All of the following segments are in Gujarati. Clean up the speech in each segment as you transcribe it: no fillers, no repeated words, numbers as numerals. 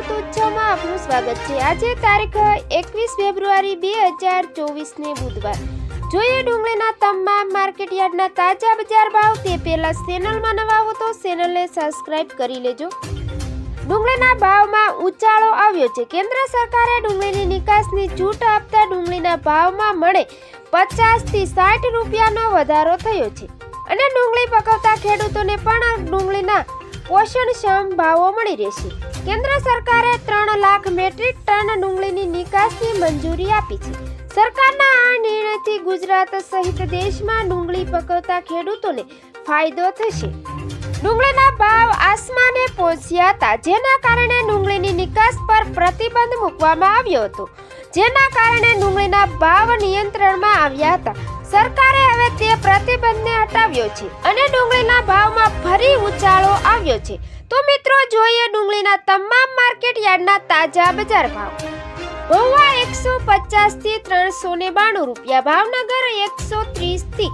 ખેડૂત ઉત્સવમાં આપનું સ્વાગત છે। આજે તારીખ 21 ફેબ્રુઆરી 2024 ને બુધવાર। જોઈએ ડુંગળીના તમામ માર્કેટયાર્ડના તાજા બજાર ભાવ। તે પહેલા ચેનલમાં નવા હો તો ચેનલને સબસ્ક્રાઇબ કરી લેજો। ડુંગળીના ભાવમાં ઉછાળો આવ્યો છે। કેન્દ્ર સરકારે ડુંગળીની નિકાસની છૂટ આપતા ડુંગળીના ભાવમાં મળે 50 થી 60 રૂપિયાનો વધારો થયો છે અને ડુંગળી પકવતા ખેડૂતોને પણ ડુંગળીના પોષણક્ષમ ભાવો મળી રહેશે। કેન્દ્ર સરકારે 3 લાખ મેટ્રિક ટન ડુંગળીની નિકાસની મંજૂરી આપી છે। સરકારના આ નિર્ણયથી ગુજરાત સહિત દેશમાં ડુંગળી પકવતા ખેડૂતોને ફાયદો થશે। ડુંગળીના ભાવ આસમાને પહોંચ્યા હતા, જેના કારણે ડુંગળીની નિકાસ પર પ્રતિબંધ મૂકવામાં આવ્યો હતો, જેના કારણે ડુંગળીના ભાવ નિયંત્રણમાં આવ્યા હતા। સરકારે હવે તે પ્રતિબંધને હટાવ્યો છે અને ડુંગળીના ભાવમાં ફરી ઉછાળો આવ્યો છે। તો મિત્રો, જોઈએ ડુંગળીના તમામ માર્કેટ યાર્ડના તાજા બજાર ભાવ। મહુવા 150 થી 392 રૂપિયા, ભાવનગર 130 થી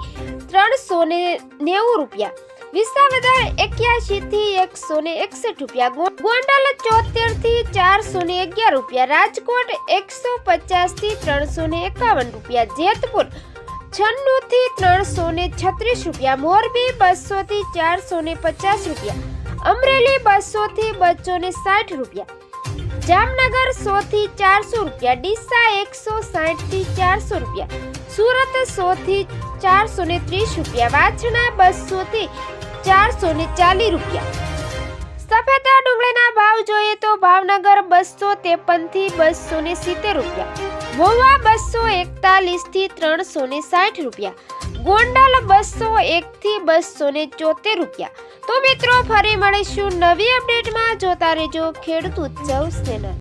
390 રૂપિયા, વિસાવદર 81 થી 161 રૂપિયા, ગોંડલ 74 થી 411 રૂપિયા, રાજકોટ 150 થી 351 રૂપિયા, જેતપુર 96 થી 336 રૂપિયા, મોરબી 200 થી 450 રૂપિયા, અમરેલી 200 થી 260 રૂપિયા, જામનગર 100 થી 400 રૂપિયા, ડીસા 160 થી 400 રૂપિયા, સુરત 100 થી 430 રૂપિયા, વાછણા 200 થી 440 રૂપિયા। સફેદા ડુંગળીના ભાવ જોઈએ તો ભાવનગર 253 થી 270 રૂપિયા, મહુવા 241 થી 360 રૂપિયા, ગોંડલ 201 થી 274 રૂપિયા। તો મિત્રો, ફરી મળીશું નવી અપડેટમાં। જોતા રહેજો ખેડૂત ઉત્સવ ચેનલ।